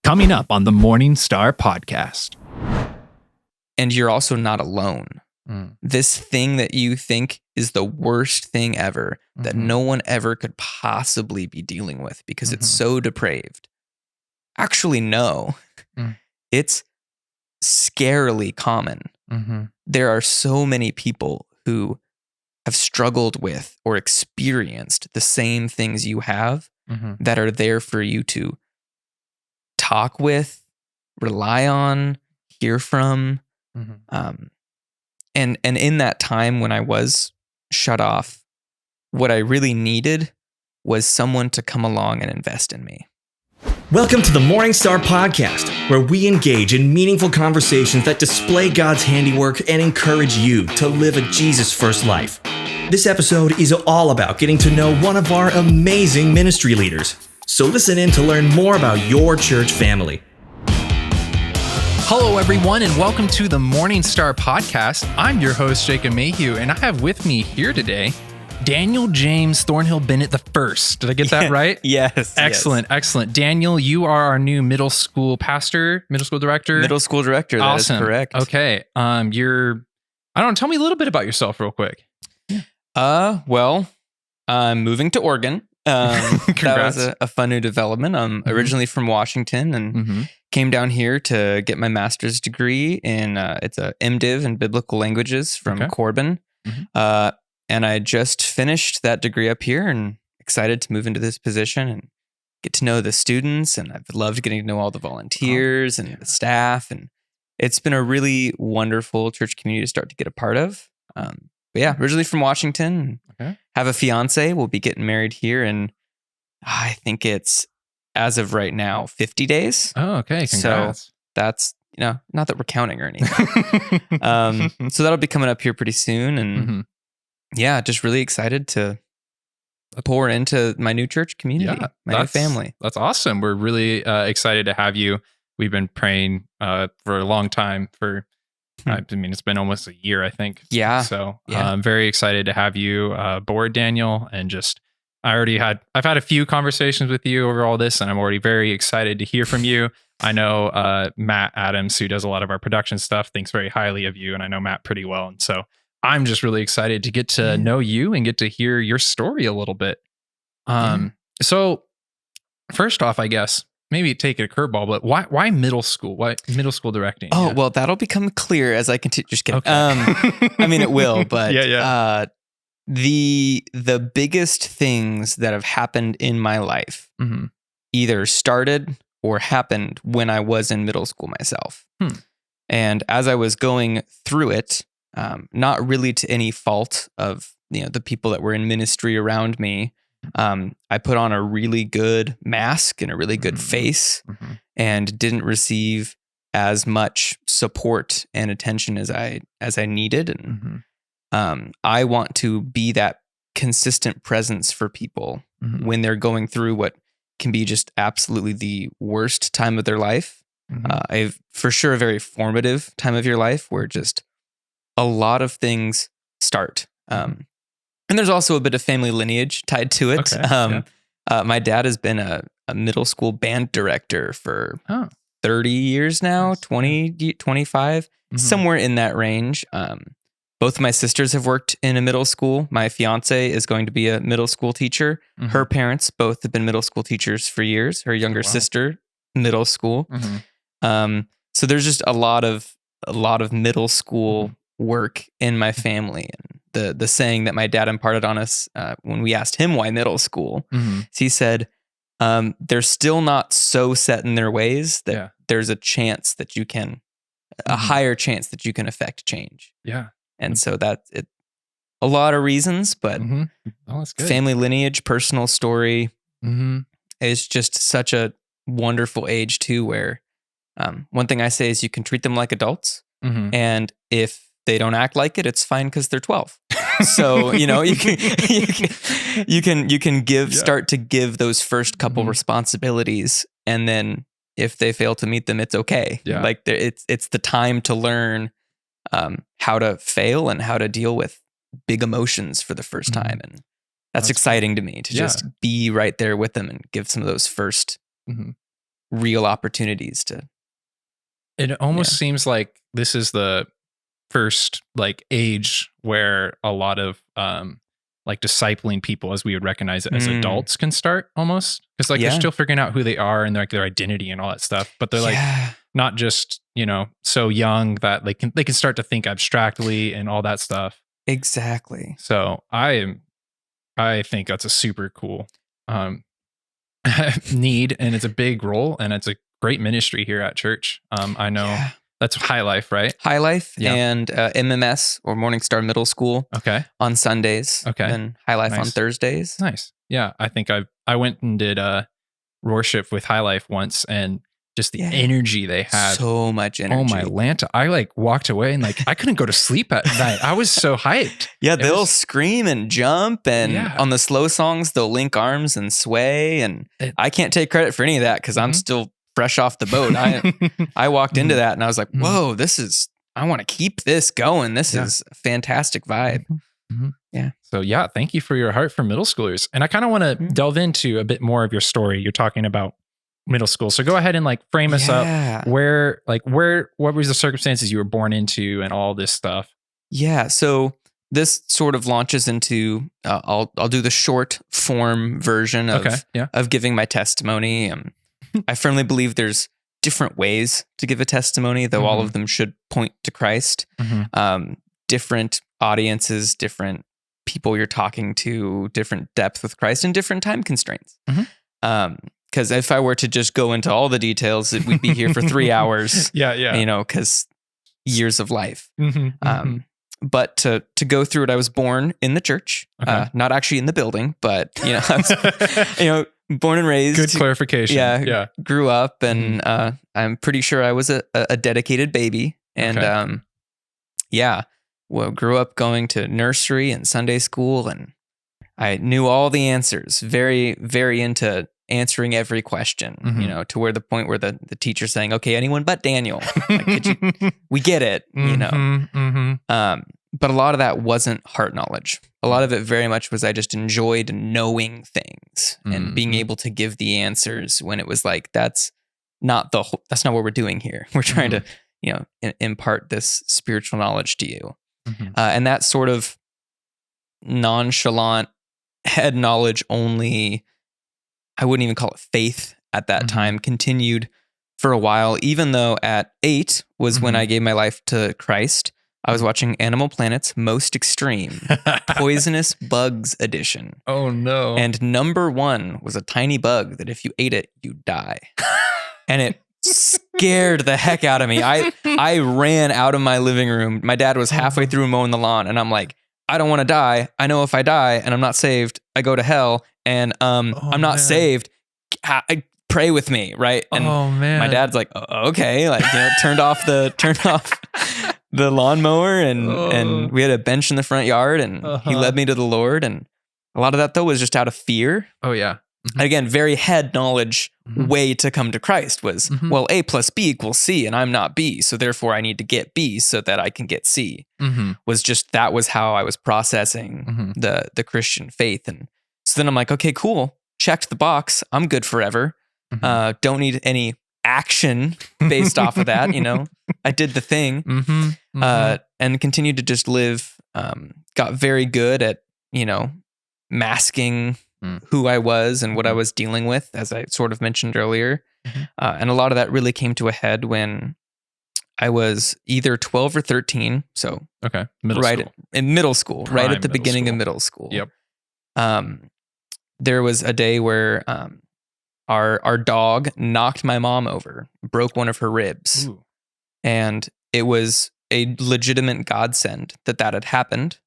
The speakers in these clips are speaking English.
Coming up on the Morning Star podcast. And you're also not alone. This thing that you think is the worst thing ever, that no one ever could possibly be dealing with because it's so depraved. Actually, no. It's scarily common. There are so many people who have struggled with or experienced the same things you have that are there for you to talk with, rely on, hear from. And in that time when I was shut off, what I really needed was someone to come along and invest in me. Welcome to the Morning Star podcast, where we engage in meaningful conversations that display God's handiwork and encourage you to live a Jesus-first life. This episode is all about getting to know one of our amazing ministry leaders. So listen in to learn more about your church family. Hello, everyone, and welcome to the Morning Star podcast. I'm your host, Jacob Mayhew, and I have with me here today Daniel James Thornhill Bennett the First. Did I get that right? Yes. Excellent, excellent. Daniel, you are our new middle school pastor, middle school director. Middle school director, that awesome. is correct. Okay. Tell me a little bit about yourself real quick. Well, I'm moving to Oregon. That was a fun new development. I'm originally from Washington and came down here to get my master's degree in it's a MDiv in biblical languages from Corbin. And I just finished that degree up here and excited to move into this position and get to know the students. And I've loved getting to know all the volunteers and the staff. And it's been a really wonderful church community to start to get a part of. But yeah, originally from Washington. Have a fiance. We'll be getting married here in, I think it's, as of right now, 50 days. Oh, okay. Congrats. So that's, not that we're counting or anything. So that'll be coming up here pretty soon. And yeah, just really excited to pour into my new church community, my new family. That's awesome. We're really excited to have you. We've been praying for a long time for, it's been almost a year, I think. Yeah. So I'm very excited to have you aboard, Daniel. And I've had a few conversations with you over all this, and I'm already very excited to hear from you. I know Matt Adams, who does a lot of our production stuff, thinks very highly of you, and I know Matt pretty well. And so I'm just really excited to get to know you and get to hear your story a little bit. So first off, I guess, maybe take a curveball, but why middle school? Why middle school directing? Oh, well, that'll become clear as I continue. Just kidding. Okay. I mean, it will, but the biggest things that have happened in my life either started or happened when I was in middle school myself. And as I was going through it, not really to any fault of the people that were in ministry around me, I put on a really good mask and a really good face and didn't receive as much support and attention as I needed. And I want to be that consistent presence for people when they're going through what can be just absolutely the worst time of their life. For sure a very formative time of your life where just a lot of things start. And there's also a bit of family lineage tied to it. My dad has been a middle school band director for 30 years now, 20, 25, somewhere in that range. Both of my sisters have worked in a middle school. My fiance is going to be a middle school teacher. Her parents both have been middle school teachers for years. Her younger sister, middle school. So there's just a lot of middle school work in my family. And the saying that my dad imparted on us when we asked him why middle school, he said, they're still not so set in their ways that there's a chance that you can, a higher chance that you can affect change. Yeah. And so that's it. A lot of reasons, but that's good. Family lineage, personal story is just such a wonderful age too, where one thing I say is you can treat them like adults, and if they don't act like it, it's fine because they're 12. So you can give start to give those first couple responsibilities, and then if they fail to meet them, it's okay. Like it's the time to learn how to fail and how to deal with big emotions for the first time, and that's exciting to me to just be right there with them and give some of those first real opportunities to. It almost seems like this is the first like age where a lot of like discipling people, as we would recognize it as adults, can start almost, because like they're still figuring out who they are and like their identity and all that stuff, but they're like not just, you know, so young that they can start to think abstractly and all that stuff. Exactly. So I think that's a super cool need, and it's a big role, and it's a great ministry here at church. I know that's High Life, right? High Life and MMS, or Morning Star Middle School. Okay. On Sundays. Okay. And High Life on Thursdays. Nice. Yeah. I think I went and did worship with High Life once, and just the energy they had. So much energy. Oh my Lanta. I like walked away and like I couldn't go to sleep at night. I was so hyped. Yeah, they'll scream and jump, and on the slow songs, they'll link arms and sway. And I can't take credit for any of that because I'm still fresh off the boat. I walked into that and I was like, whoa, I want to keep this going. This is a fantastic vibe. Yeah. So yeah, thank you for your heart for middle schoolers. And I kind of want to delve into a bit more of your story. You're talking about middle school. So go ahead and like frame us up what was the circumstances you were born into and all this stuff? Yeah. So this sort of launches into, I'll do the short form version of giving my testimony. I firmly believe there's different ways to give a testimony, though all of them should point to Christ. Different audiences, different people you're talking to, different depth with Christ, and different time constraints. Because if I were to just go into all the details, we'd be here for 3 hours. You know, because years of life. But to go through it, I was born in the church, not actually in the building, but I was, born and raised. Good clarification. Yeah. Grew up, and I'm pretty sure I was a dedicated baby, and grew up going to nursery and Sunday school, and I knew all the answers. Very, very into answering every question, to where the point where the teacher's saying, okay, anyone but Daniel. Like, we get it, But a lot of that wasn't heart knowledge. A lot of it very much was I just enjoyed knowing things and being able to give the answers when it was like, that's not what we're doing here. We're trying to, impart this spiritual knowledge to you. And that sort of nonchalant head knowledge only, I wouldn't even call it faith at that time, continued for a while, even though at 8 was when I gave my life to Christ. I was watching Animal Planet's Most Extreme, Poisonous Bugs edition. Oh no. And number 1 was a tiny bug that if you ate it, you'd die. And it scared the heck out of me. I ran out of my living room. My dad was halfway through mowing the lawn, and I'm like, I don't want to die. I know if I die and I'm not saved, I go to hell, and I'm not saved. Pray with me, right? And my dad's like, okay, like turned off the lawnmower, and we had a bench in the front yard, and he led me to the Lord. And a lot of that though was just out of fear. Oh yeah. Again, very head knowledge way to come to Christ was, well, A plus B equals C, and I'm not B, so therefore I need to get B so that I can get C. That was how I was processing the Christian faith. And so then I'm like, okay, cool, checked the box, I'm good forever. Don't need any action based off of that. I did the thing, and continued to just live. Got very good at masking who I was and what I was dealing with, as I sort of mentioned earlier. And a lot of that really came to a head when I was either 12 or 13. So middle school, right at the beginning of middle school. Yep. There was a day where our dog knocked my mom over, broke one of her ribs. Ooh. And it was a legitimate godsend that had happened.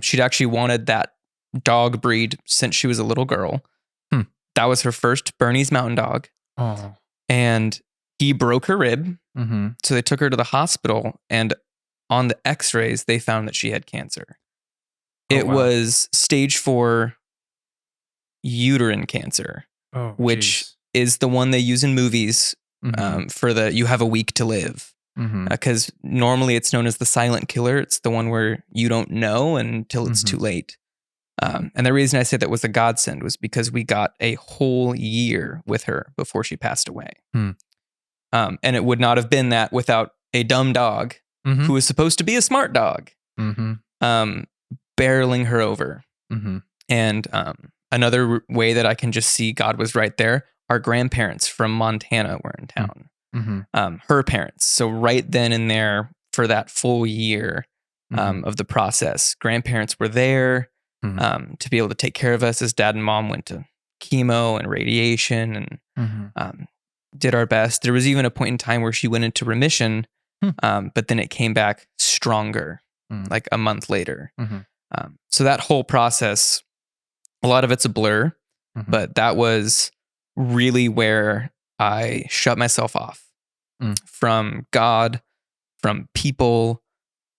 She'd actually wanted that dog breed since she was a little girl. That was her first Bernese Mountain Dog. Oh. And he broke her rib. So they took her to the hospital, and on the x-rays, they found that she had cancer. It was stage 4 uterine cancer, which is the one they use in movies for you have a week to live. Because normally it's known as the silent killer. It's the one where you don't know until it's too late. And the reason I say that was a godsend was because we got a whole year with her before she passed away. And it would not have been that without a dumb dog who was supposed to be a smart dog, barreling her over. And another way that I can just see God was right there, our grandparents from Montana were in town, her parents. So right then and there for that full year of the process, grandparents were there to be able to take care of us as dad and mom went to chemo and radiation and did our best. There was even a point in time where she went into remission, but then it came back stronger, like a month later. So that whole process, a lot of it's a blur, but that was really where I shut myself off from God, from people,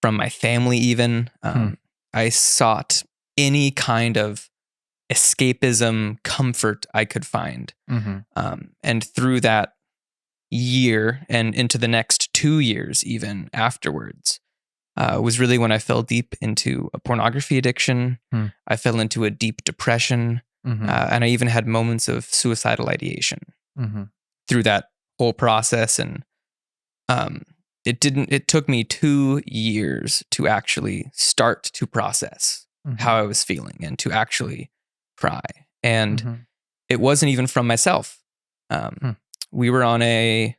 from my family even. I sought any kind of escapism, comfort I could find. And through that year and into the next 2 years even afterwards, was really when I fell deep into a pornography addiction. I fell into a deep depression, and I even had moments of suicidal ideation through that whole process. And it took me 2 years to actually start to process how I was feeling and to actually cry. And it wasn't even from myself. We were on a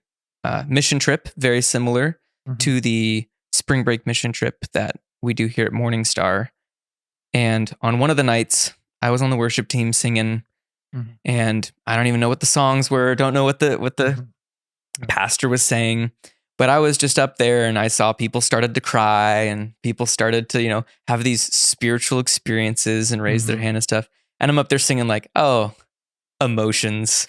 mission trip, very similar to the spring break mission trip that we do here at Morning Star. And on one of the nights, I was on the worship team singing, and I don't even know what the songs were. Don't know what the pastor was saying, but I was just up there and I saw people started to cry and people started to, have these spiritual experiences and raise their hand and stuff. And I'm up there singing like, oh, emotions.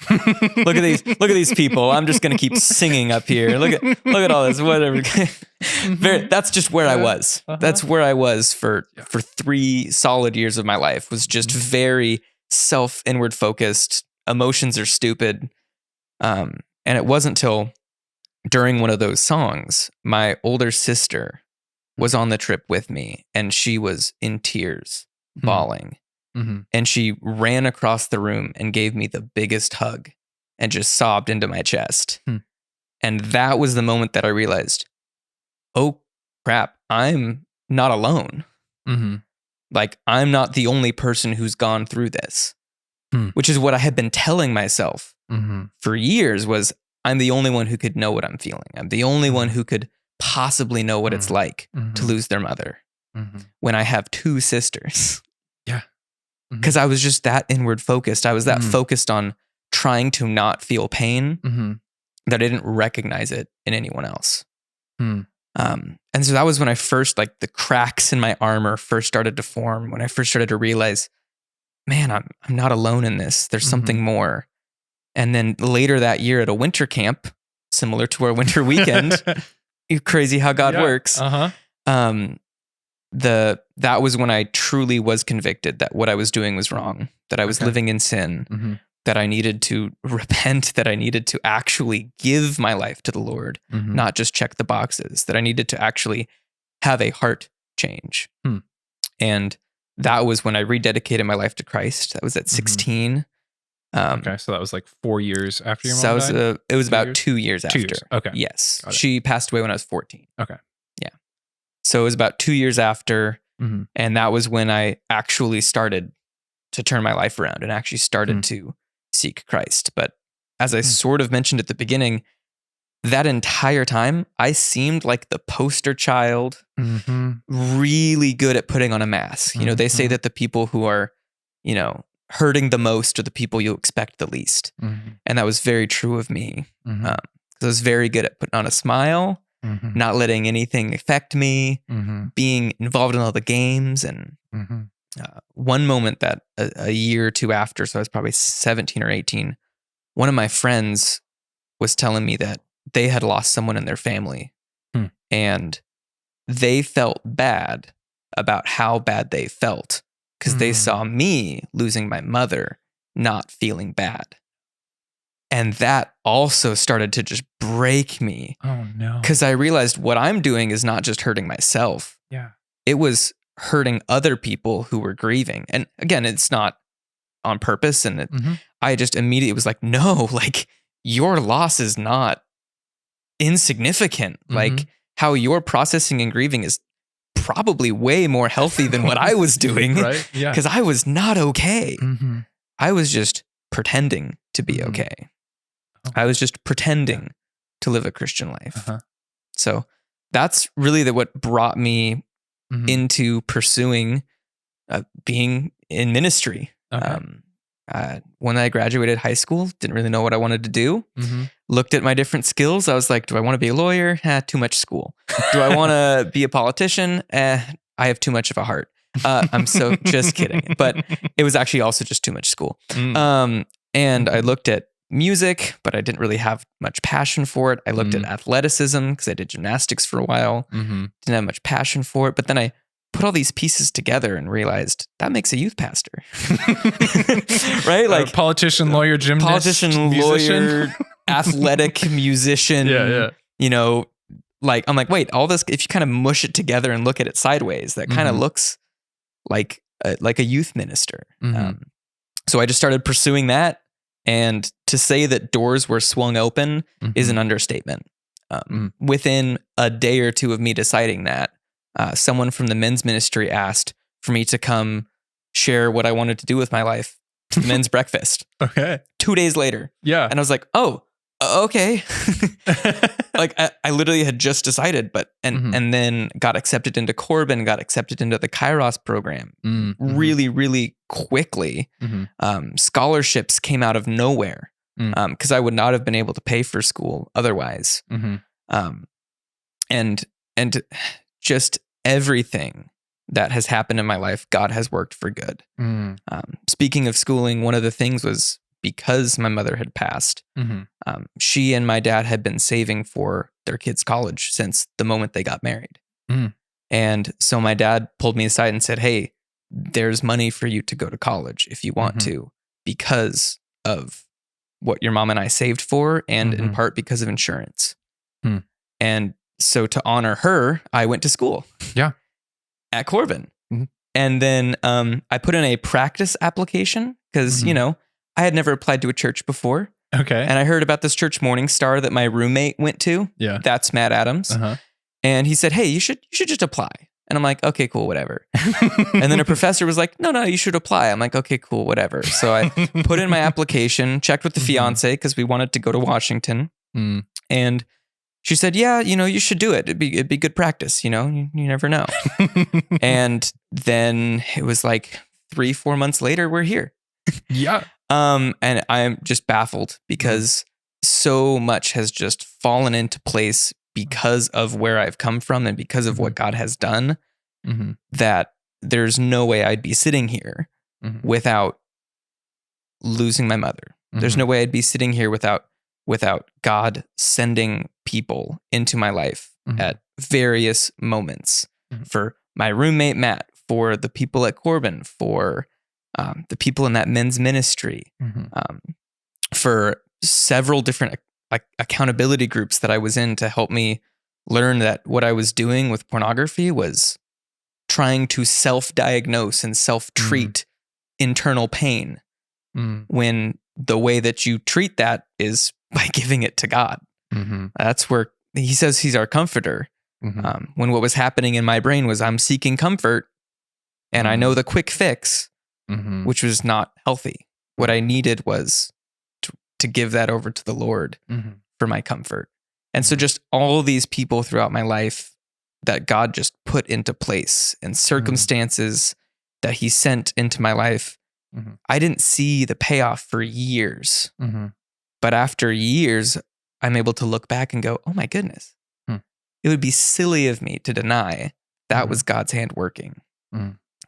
Look at these people. I'm just going to keep singing up here. Look at all this, whatever. That's just where I was. That's where I was for 3 solid years of my life, was just very inward focused. Emotions are stupid. And it wasn't till during one of those songs, my older sister was on the trip with me and she was in tears, bawling. And she ran across the room and gave me the biggest hug and just sobbed into my chest. And that was the moment that I realized, oh crap, I'm not alone. Like, I'm not the only person who's gone through this, which is what I had been telling myself for years, was I'm the only one who could know what I'm feeling. I'm the only one who could possibly know what it's like to lose their mother when I have 2 sisters. Because I was just that inward focused. I was that focused on trying to not feel pain that I didn't recognize it in anyone else. And so that was when I first, like, the cracks in my armor first started to form, when I first started to realize, man, I'm not alone in this. There's something more. And then later that year at a winter camp, similar to our winter weekend, crazy how God works. That was when I truly was convicted that what I was doing was wrong, that I was living in sin, that I needed to repent, that I needed to actually give my life to the Lord, not just check the boxes, that I needed to actually have a heart change. And that was when I rededicated my life to Christ. That was at 16. Okay, so that was like 4 years after your mom died? It was about 2 years after. 2 years, okay. Yes. She passed away when I was 14. Okay. So it was about 2 years after, and that was when I actually started to turn my life around and actually started to seek Christ. But as I sort of mentioned at the beginning, that entire time, I seemed like the poster child, really good at putting on a mask. They say that the people who are, hurting the most are the people you expect the least. And that was very true of me. I was very good at putting on a smile, not letting anything affect me, being involved in all the games. And one moment that a year or two after, so I was probably 17 or 18, one of my friends was telling me that they had lost someone in their family and they felt bad about how bad they felt because they saw me losing my mother, not feeling bad. And that also started to just break me. Oh no. Because I realized what I'm doing is not just hurting myself. Yeah. It was hurting other people who were grieving. And again, it's not on purpose. And I just immediately was like, no, like your loss is not insignificant. Like how you're processing and grieving is probably way more healthy than what I was doing. Right? Yeah. Because I was not okay. I was just pretending to be okay. I was just pretending to live a Christian life. So that's really what brought me into pursuing being in ministry. When I graduated high school, didn't really know what I wanted to do. Looked at my different skills. I was like, do I want to be a lawyer? Too much school. Do I want to be a politician? I have too much of a heart. I'm so just kidding. But it was actually also just too much school. And I looked at music, but I didn't really have much passion for it. I looked at athleticism because I did gymnastics for a while. Didn't have much passion for it. But then I put all these pieces together and realized that makes a youth pastor. Right? Like politician, lawyer, gymnast, politician, musician. lawyer, athletic, musician. You know, like I'm like, wait, all this, if you kind of mush it together and look at it sideways, that kind of looks like a youth minister. So I just started pursuing that. And to say that doors were swung open is an understatement. Within a day or two of me deciding that, someone from the men's ministry asked for me to come share what I wanted to do with my life to the men's breakfast. 2 days later. And I was like, oh, okay. Like I literally had just decided, but and then got accepted into Corbin, got accepted into the Kairos program really, really quickly. Scholarships came out of nowhere because I would not have been able to pay for school otherwise. And just everything that has happened in my life, God has worked for good. Speaking of schooling, one of the things was because my mother had passed, she and my dad had been saving for their kids' college since the moment they got married. And so my dad pulled me aside and said, hey, there's money for you to go to college if you want to, because of what your mom and I saved for, and in part because of insurance. And so to honor her, I went to school. At Corbin. And then I put in a practice application because, you know, I had never applied to a church before. And I heard about this church, Morning Star, that my roommate went to. That's Matt Adams. And he said, hey, you should just apply. And I'm like, okay, cool, whatever. And then a professor was like, no, you should apply. I'm like, okay, cool, whatever. So I put in my application, checked with the fiance because we wanted to go to Washington. And she said, yeah, you know, you should do it. It'd be good practice. You know, you never know. And then it was like 3-4 months later, we're here. And I'm just baffled because so much has just fallen into place because of where I've come from and because of what God has done, that there's no way I'd be sitting here without losing my mother. There's no way I'd be sitting here without God sending people into my life at various moments, for my roommate, Matt, for the people at Corbin, for the people in that men's ministry, for several different accountability groups that I was in to help me learn that what I was doing with pornography was trying to self-diagnose and self-treat internal pain, when the way that you treat that is by giving it to God. That's where he says he's our comforter. When what was happening in my brain was I'm seeking comfort and I know the quick fix, which was not healthy. What I needed was to give that over to the Lord for my comfort. And so just all these people throughout my life that God just put into place, and circumstances that he sent into my life, I didn't see the payoff for years. But after years, I'm able to look back and go, oh my goodness, it would be silly of me to deny that was God's hand working.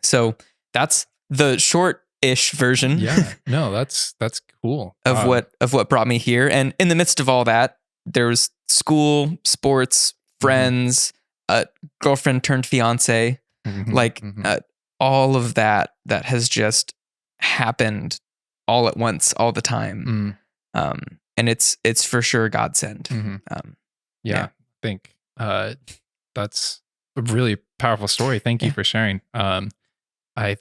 So that's the short-ish version. No, that's cool. Of what brought me here. And in the midst of all that, there was school, sports, friends, girlfriend turned fiance, all of that has just happened all at once, all the time. And it's for sure God sent. I think that's a really powerful story. Thank you for sharing. I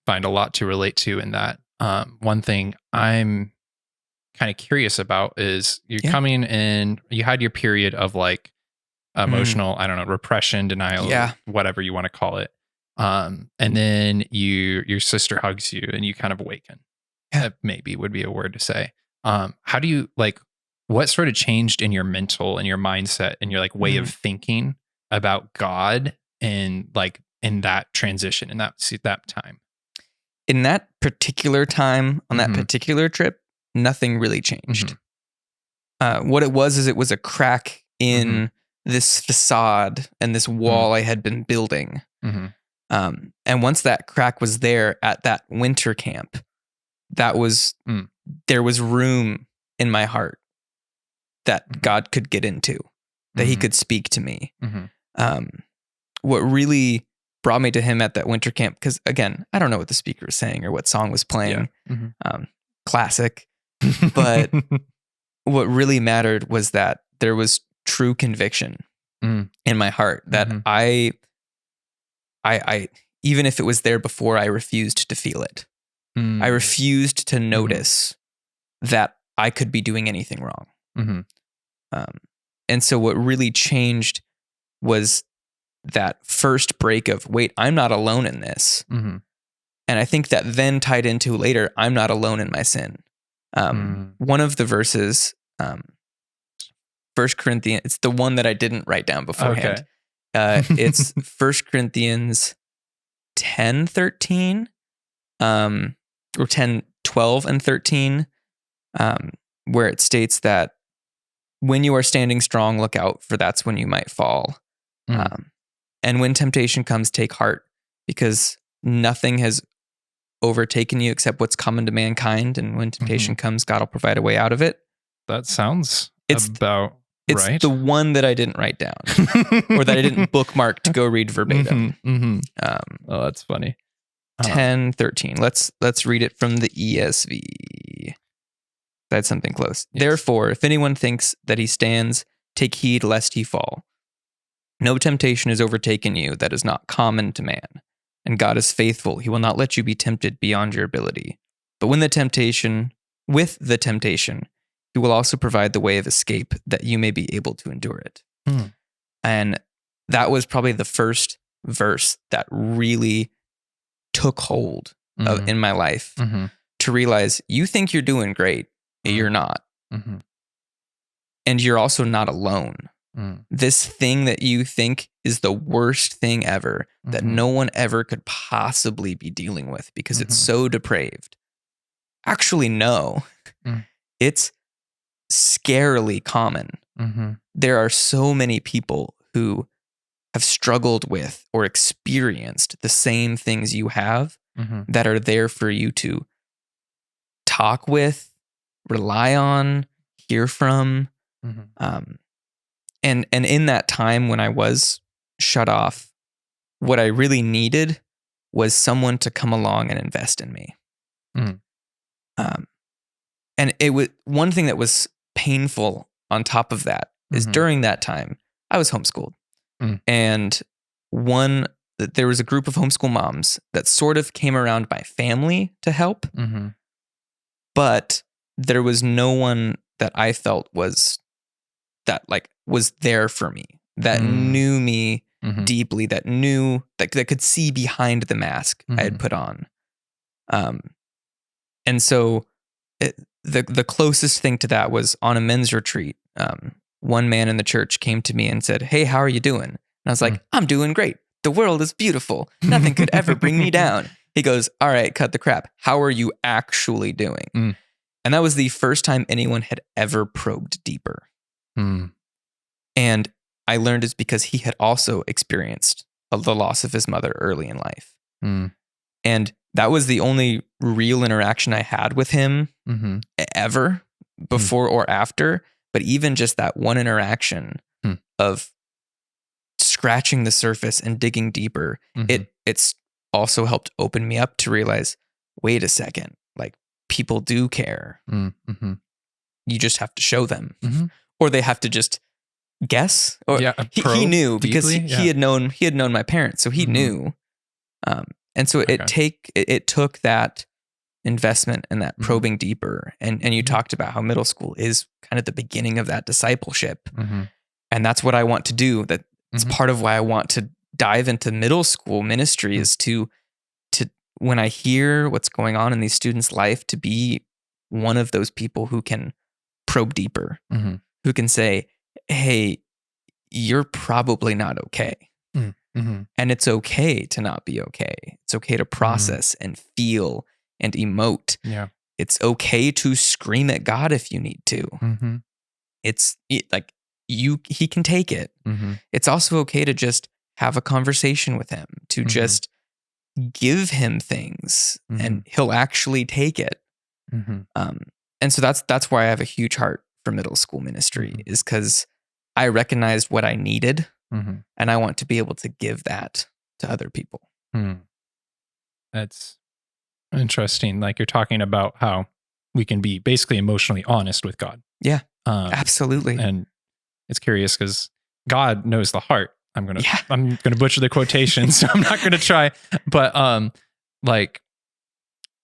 find a lot to relate to in that. One thing I'm kind of curious about is you're coming in, you had your period of like emotional, I don't know, repression, denial, whatever you want to call it. And then your sister hugs you and you kind of awaken. That maybe would be a word to say. How do you like, what sort of changed in your mental and your mindset and your like way of thinking about God and like in that transition, in that time? In that particular time, on that particular trip, nothing really changed. What it was is it was a crack in this facade and this wall I had been building. And once that crack was there at that winter camp, that was there was room in my heart that God could get into, that he could speak to me. What really brought me to him at that winter camp, because again, I don't know what the speaker was saying or what song was playing. Classic. But what really mattered was that there was true conviction in my heart that I even if it was there before, I refused to feel it. I refused to notice that I could be doing anything wrong. And so what really changed was that first break of, wait, I'm not alone in this. And I think that then tied into later, I'm not alone in my sin. One of the verses, 1 Corinthians, it's the one that I didn't write down beforehand. It's 1 Corinthians 10:13, or 10:12 and 13, where it states that when you are standing strong, look out, for that's when you might fall. And when temptation comes, take heart, because nothing has overtaken you except what's common to mankind. And when temptation comes, God will provide a way out of it. That sounds it's right. It's the one that I didn't write down or that I didn't bookmark to go read verbatim. Oh, that's funny. 10:13. Let's read it from the ESV. That's something close. Yes. Therefore, if anyone thinks that he stands, take heed lest he fall. No temptation has overtaken you that is not common to man. And God is faithful. He will not let you be tempted beyond your ability. But with the temptation, he will also provide the way of escape that you may be able to endure it. And that was probably the first verse that really took hold in my life to realize you think you're doing great. You're not. And you're also not alone. This thing that you think is the worst thing ever, that no one ever could possibly be dealing with because it's so depraved. Actually, no. It's scarily common. There are so many people who have struggled with or experienced the same things you have that are there for you to talk with, rely on, hear from. And in that time when I was shut off, what I really needed was someone to come along and invest in me. And it was one thing that was painful on top of that is during that time, I was homeschooled. And there was a group of homeschool moms that sort of came around my family to help. But there was no one that I felt was there for me, that knew me deeply, that knew that could see behind the mask I had put on. And so the closest thing to that was on a men's retreat. One man in the church came to me and said, "Hey, how are you doing?" And I was like, "I'm doing great. The world is beautiful. Nothing could ever bring me down." He goes, "All right, cut the crap. How are you actually doing?" And that was the first time anyone had ever probed deeper. And I learned it's because he had also experienced the loss of his mother early in life. And that was the only real interaction I had with him ever, before or after. But even just that one interaction of scratching the surface and digging deeper, it's also helped open me up to realize, wait a second, like people do care. You just have to show them, or they have to just guess, or Yeah, he knew because deeply? he had known my parents, so he knew. And so it took that investment and that probing deeper. And you talked about how middle school is kind of the beginning of that discipleship. And that's what I want to do. That's part of why I want to dive into middle school ministry is to when I hear what's going on in these students' life, to be one of those people who can probe deeper, who can say, hey, you're probably not okay. And it's okay to not be okay. It's okay to process and feel and emote. Yeah. It's okay to scream at God if you need to. He can take it. It's also okay to just have a conversation with him, to just give him things and he'll actually take it. And so that's why I have a huge heart for middle school ministry, is because I recognized what I needed and I want to be able to give that to other people. That's interesting. Like, you're talking about how we can be basically emotionally honest with God. Yeah, absolutely. And it's curious because God knows the heart. I'm gonna butcher the quotation, so I'm not gonna try. But like,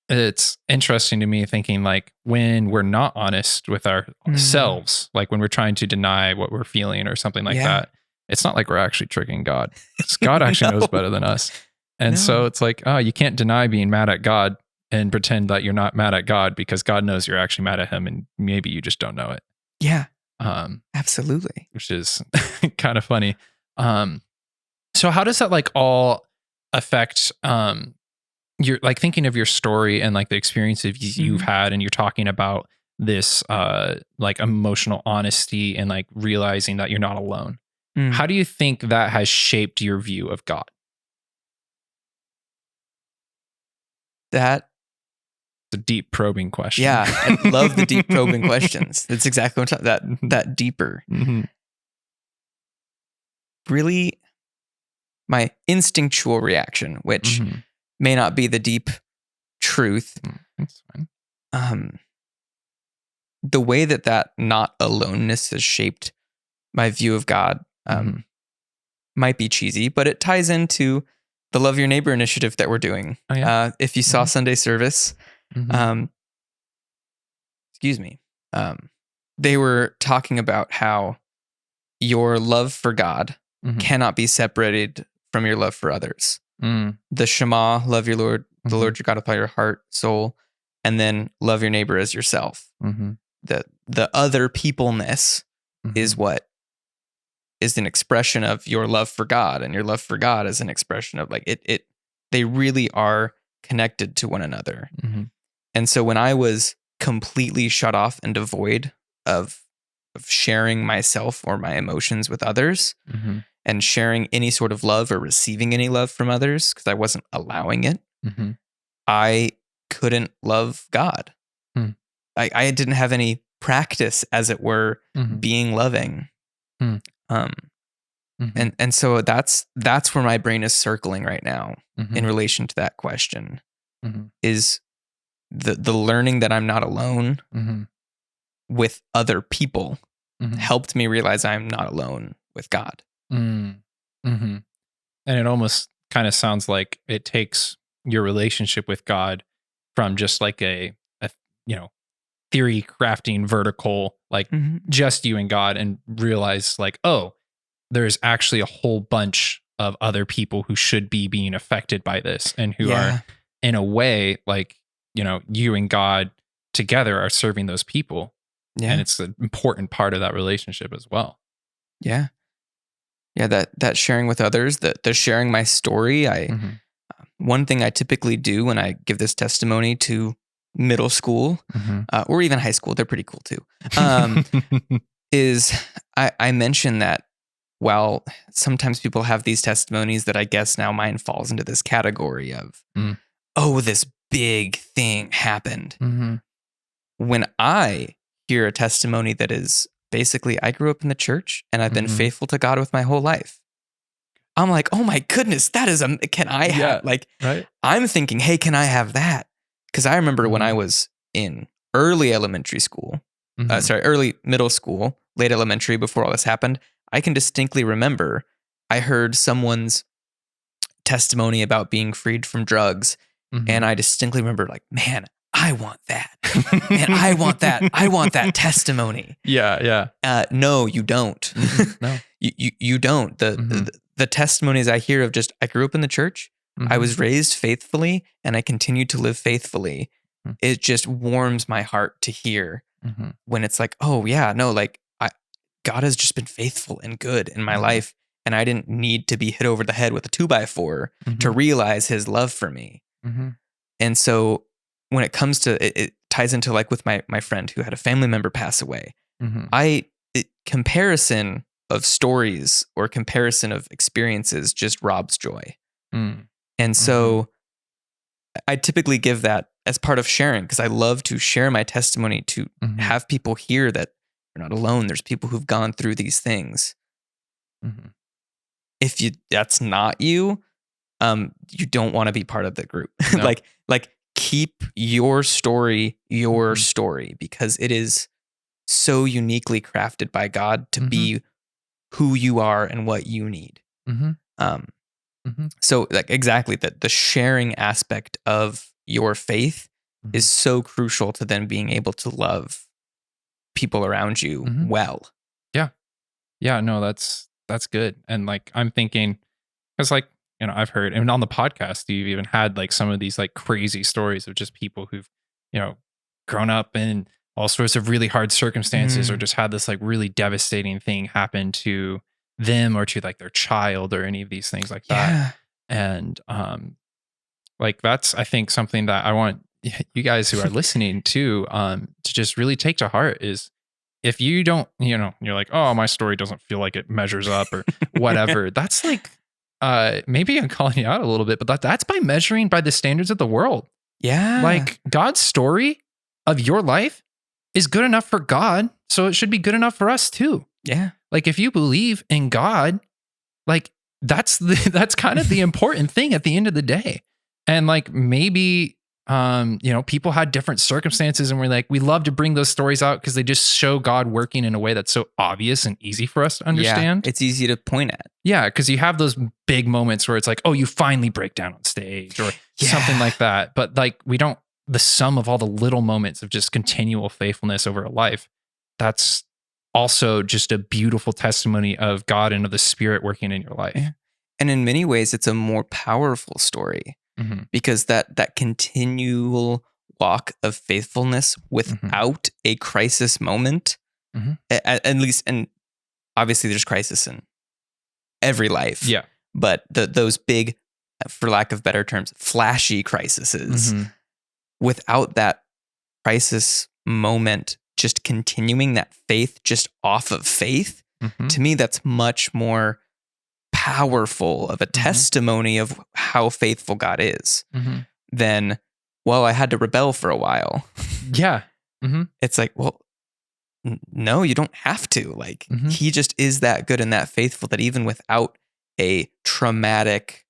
it's interesting to me thinking, like, when we're not honest with ourselves, like when we're trying to deny what we're feeling or something like that, it's not like we're actually tricking God. God actually knows better than us. And so it's like, oh, you can't deny being mad at God and pretend that you're not mad at God, because God knows you're actually mad at him and maybe you just don't know it. Yeah. Absolutely. Which is kind of funny. So how does that like all affect you're like thinking of your story and like the experiences you've had, and you're talking about this like emotional honesty and like realizing that you're not alone. How do you think that has shaped your view of God? That's a deep probing question. Yeah, I love the deep probing questions. That's exactly what I'm talking about. That deeper. Really, my instinctual reaction, which may not be the deep truth. That's fine. The way that not aloneness has shaped my view of God might be cheesy, but it ties into the Love Your Neighbor initiative that we're doing. Oh, yeah. If you saw Sunday service, they were talking about how your love for God cannot be separated from your love for others. The Shema, love your Lord, the Lord your God with all your heart, soul, and then love your neighbor as yourself. The other peopleness is what is an expression of your love for God, and your love for God is an expression of like it. They really are connected to one another. And so when I was completely shut off and devoid of sharing myself or my emotions with others, and sharing any sort of love or receiving any love from others, because I wasn't allowing it, I couldn't love God. I didn't have any practice, as it were, being loving. And so that's where my brain is circling right now in relation to that question, is the learning that I'm not alone with other people helped me realize I'm not alone with God. And it almost kind of sounds like it takes your relationship with God from just like a theory crafting vertical, like just you and God, and realize like, oh, there's actually a whole bunch of other people who should be being affected by this, and who are in a way like, you and God together are serving those people. And it's an important part of that relationship as well. Yeah, that sharing with others, the sharing my story. One thing I typically do when I give this testimony to middle school or even high school, they're pretty cool too, is I mention that while sometimes people have these testimonies that I guess now mine falls into this category of, oh, this big thing happened. When I hear a testimony that is basically, I grew up in the church and I've been faithful to God with my whole life, I'm like, oh my goodness, that is can I have right? I'm thinking, hey, can I have that? Because I remember when I was in early elementary school, early middle school, late elementary, before all this happened, I can distinctly remember I heard someone's testimony about being freed from drugs. And I distinctly remember like, man, I want that. Man, I want that. I want that testimony. Yeah. No, you don't. No. You don't. The testimonies I hear of just, I grew up in the church. I was raised faithfully and I continue to live faithfully. It just warms my heart to hear when it's like, oh yeah, no, like God has just been faithful and good in my life. And I didn't need to be hit over the head with a 2x4 to realize his love for me. And so when it comes to, it ties into like with my friend who had a family member pass away. Comparison of stories or comparison of experiences just robs joy. And so I typically give that as part of sharing, because I love to share my testimony to have people hear that they're not alone. There's people who've gone through these things. If that's not you, you don't want to be part of the group. No. like keep your story, because it is so uniquely crafted by God to be who you are and what you need. So like exactly the sharing aspect of your faith is so crucial to then being able to love people around you well. Yeah, no, that's good. And like I'm thinking, because like, you know, I've heard, and on the podcast, you've even had like some of these like crazy stories of just people who've, you know, grown up in all sorts of really hard circumstances or just had this like really devastating thing happen to them or to like their child or any of these things like that. And like that's, I think, something that I want you guys who are listening to just really take to heart is, if you don't, you know, you're like, oh, my story doesn't feel like it measures up or whatever. That's like, maybe I'm calling you out a little bit, but that's by measuring by the standards of the world. Yeah. Like God's story of your life is good enough for God. So it should be good enough for us too. Yeah. Like if you believe in God, like that's kind of the important thing at the end of the day. And like maybe, you know, people had different circumstances and we love to bring those stories out because they just show God working in a way that's so obvious and easy for us to understand. Yeah, it's easy to point at. Yeah, because you have those big moments where it's like, oh, you finally break down on stage or something like that. But like we don't, the sum of all the little moments of just continual faithfulness over a life, that's also just a beautiful testimony of God and of the Spirit working in your life. Yeah. And in many ways, it's a more powerful story. Because that continual walk of faithfulness without a crisis moment, at least, and obviously there's crisis in every life. Yeah. But those big, for lack of better terms, flashy crises, without that crisis moment, just continuing that faith just off of faith, to me, that's much more powerful of a testimony of how faithful God is than, well, I had to rebel for a while. Yeah. It's like, well, no, you don't have to. Like he just is that good and that faithful that even without a traumatic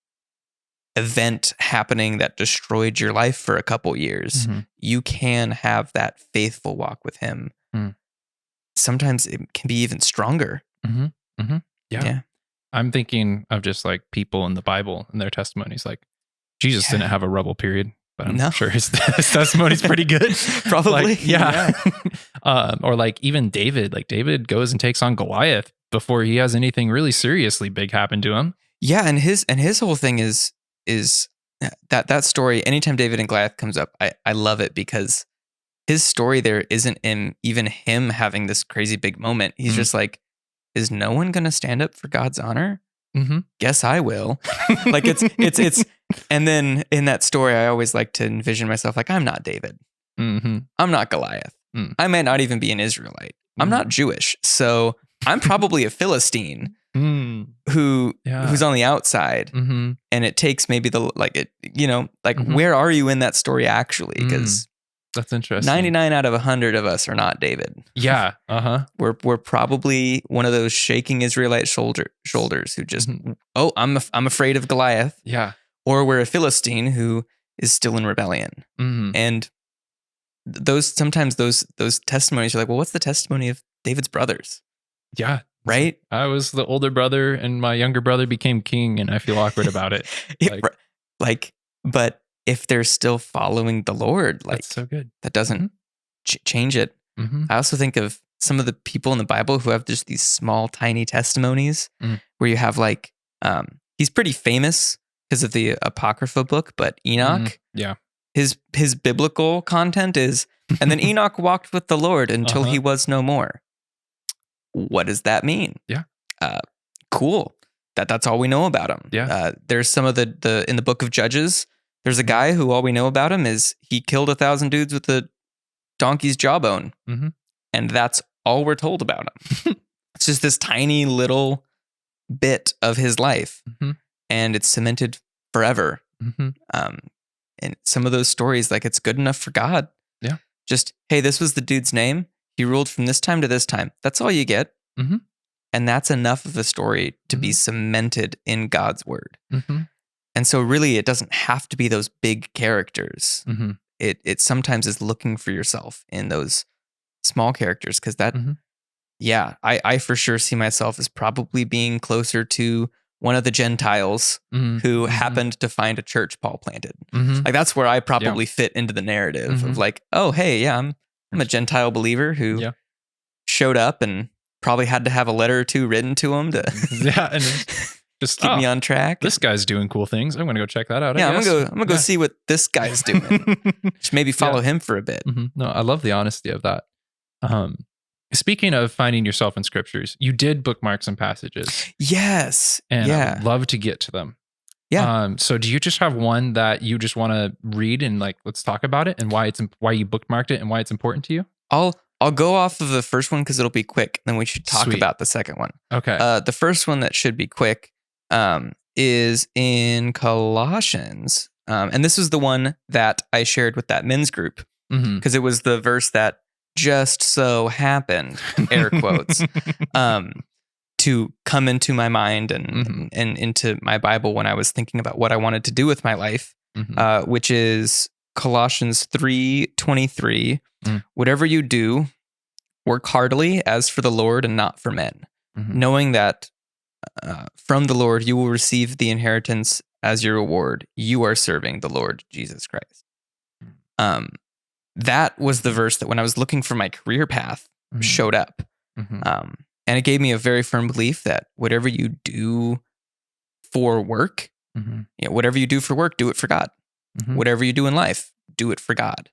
event happening that destroyed your life for a couple years, you can have that faithful walk with him. Sometimes it can be even stronger. Yeah. I'm thinking of just like people in the Bible and their testimonies. Like Jesus didn't have a rebel period, but I'm sure his testimony's pretty good. Probably. Like, or like even David, like David goes and takes on Goliath before he has anything really seriously big happen to him. Yeah. And his whole thing is that story. Anytime David and Goliath comes up, I love it because his story there isn't even him having this crazy big moment. He's just like, is no one going to stand up for God's honor? Guess I will. Like it's, and then in that story, I always like to envision myself like, I'm not David. I'm not Goliath. I might not even be an Israelite. I'm not Jewish. So I'm probably a Philistine who's on the outside. And it takes maybe where are you in that story actually? Because that's interesting. 99 out of 100 of us are not David. Yeah. We're probably one of those shaking Israelite shoulders who just, I'm afraid of Goliath. Yeah. Or we're a Philistine who is still in rebellion. And sometimes those testimonies are like, well, what's the testimony of David's brothers? Yeah. right? I was the older brother and my younger brother became king and I feel awkward about it. But if they're still following the Lord, that's so good. That doesn't change it. I also think of some of the people in the Bible who have just these small, tiny testimonies where you have he's pretty famous because of the Apocrypha book, but Enoch, his biblical content is, and then Enoch walked with the Lord until he was no more. What does that mean? Yeah. Cool. That's all we know about him. Yeah. There's some of the in the book of Judges, there's a guy who all we know about him is he killed 1,000 dudes with a donkey's jawbone. And that's all we're told about him. It's just this tiny little bit of his life. And it's cemented forever. And some of those stories, it's good enough for God. Yeah. Just, hey, this was the dude's name. He ruled from this time to this time. That's all you get. And that's enough of a story to be cemented in God's word. And so really, it doesn't have to be those big characters. It sometimes is looking for yourself in those small characters, because that, I for sure see myself as probably being closer to one of the Gentiles who happened to find a church Paul planted. That's where I probably fit into the narrative of oh, hey, I'm a Gentile believer who showed up and probably had to have a letter or two written to him to and just keep me on track. This guy's doing cool things. I'm going to go check that out. I'm gonna go see what this guy's doing. Just maybe follow him for a bit. No, I love the honesty of that. Speaking of finding yourself in scriptures, you did bookmark some passages. Yes. And I would love to get to them. Yeah. So do you just have one that you just want to read and let's talk about it and why you bookmarked it and why it's important to you? I'll go off of the first one because it'll be quick. Then we should talk about the second one. Okay. The first one that should be quick is in Colossians. And this is the one that I shared with that men's group because it was the verse that just so happened, air quotes, to come into my mind and into my Bible when I was thinking about what I wanted to do with my life, which is Colossians 3:23. Whatever you do, work heartily as for the Lord and not for men, knowing that from the Lord you will receive the inheritance as your reward. You are serving the Lord Jesus Christ. That was the verse that when I was looking for my career path showed up. And it gave me a very firm belief that whatever you do for work, whatever you do for work, do it for God. Whatever you do in life, do it for God.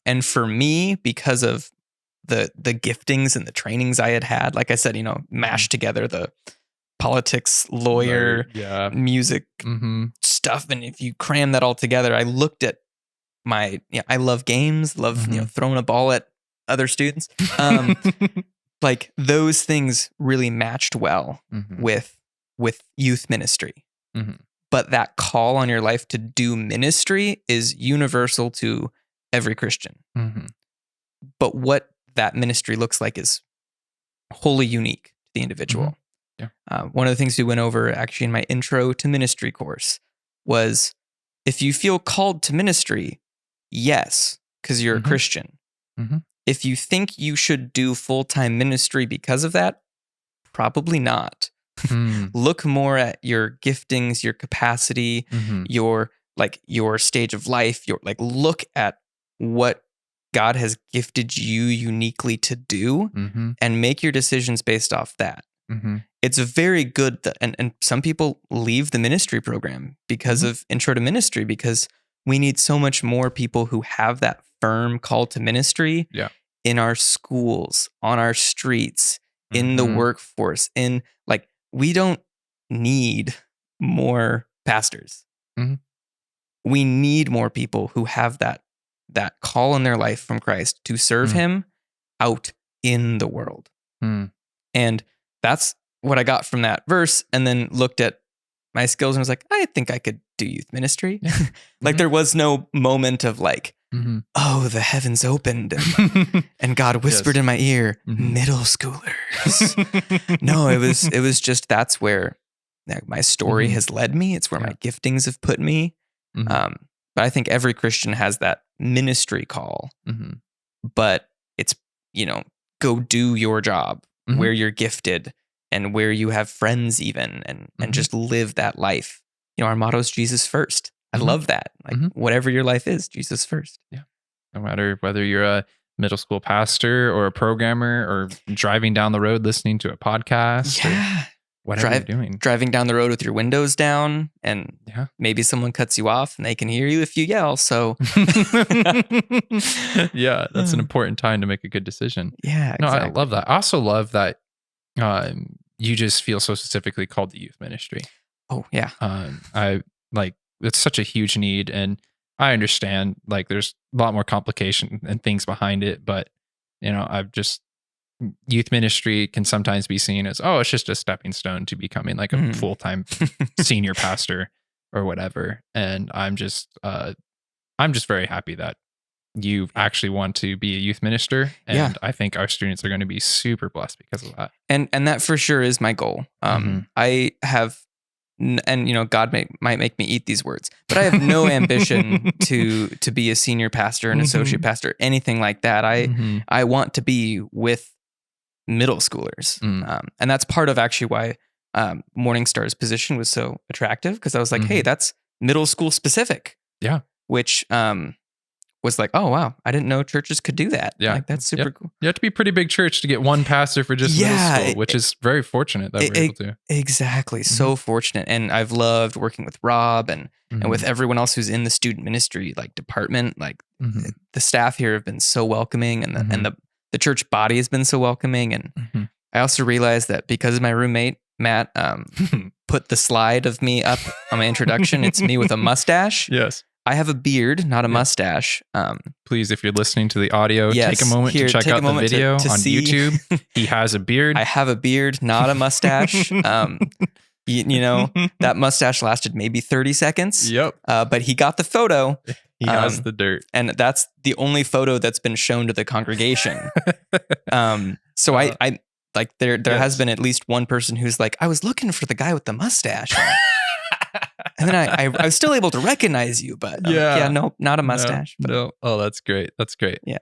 And for me, because of the giftings and the trainings I had, like I said, mashed together the politics, lawyer, music stuff. And if you cram that all together, I looked at I love games, love, throwing a ball at other students. Those things really matched well with youth ministry. But that call on your life to do ministry is universal to every Christian. But what that ministry looks like is wholly unique to the individual. One of the things we went over actually in my intro to ministry course was if you feel called to ministry, yes, because you're a Christian. If you think you should do full-time ministry because of that, probably not. Look more at your giftings, your capacity, your stage of life, look at what God has gifted you uniquely to do and make your decisions based off that. It's very good that, and some people leave the ministry program because of intro to ministry, because we need so much more people who have that firm call to ministry in our schools, on our streets, in the workforce, we don't need more pastors. We need more people who have that call in their life from Christ to serve him out in the world. And that's what I got from that verse, and then looked at my skills and was like, I think I could do youth ministry. There was no moment of oh, the heavens opened and God whispered in my ear, middle schoolers. No, it was just, that's where my story has led me. It's where my giftings have put me. But I think every Christian has that ministry call, but it's, go do your job, where you're gifted and where you have friends even, and just live that life. Our motto is Jesus first. I love that. Like whatever your life is, Jesus first. Yeah. No matter whether you're a middle school pastor or a programmer or driving down the road listening to a podcast or whatever you're doing. Driving down the road with your windows down, and maybe someone cuts you off and they can hear you if you yell. So yeah, that's an important time to make a good decision. Yeah, no, exactly. I love that. I also love that you just feel so specifically called to youth ministry. Oh yeah. I like, it's such a huge need, and I understand like there's a lot more complication and things behind it, but youth ministry can sometimes be seen as, it's just a stepping stone to becoming like a full-time senior pastor or whatever. And I'm just very happy that you actually want to be a youth minister. And I think our students are going to be super blessed because of that. And that for sure is my goal. I have, and God might make me eat these words, but I have no ambition to be a senior pastor, an associate pastor, anything like that. I want to be with middle schoolers. And that's part of actually why Morning Star's position was so attractive, because I was like, hey, that's middle school specific. Yeah. Which was like, oh, wow, I didn't know churches could do that. Yeah. Like, that's super cool. You have to be a pretty big church to get one pastor for just middle school, which is very fortunate that we're able to. Exactly. So fortunate. And I've loved working with Rob and with everyone else who's in the student ministry like department. Like the staff here have been so welcoming, and the church body has been so welcoming. And I also realized that because my roommate, Matt, put the slide of me up on my introduction, it's me with a mustache. Yes. I have a beard, not a mustache. Please, if you're listening to the audio, take a moment to check out the video on YouTube. He has a beard. I have a beard, not a mustache. That mustache lasted maybe 30 seconds. Yep. But he got the photo. He has the dirt. And that's the only photo that's been shown to the congregation. So I like there has been at least one person who's like, I was looking for the guy with the mustache. And then I was still able to recognize you, but no, not a mustache. No. Oh, that's great. That's great. Yeah.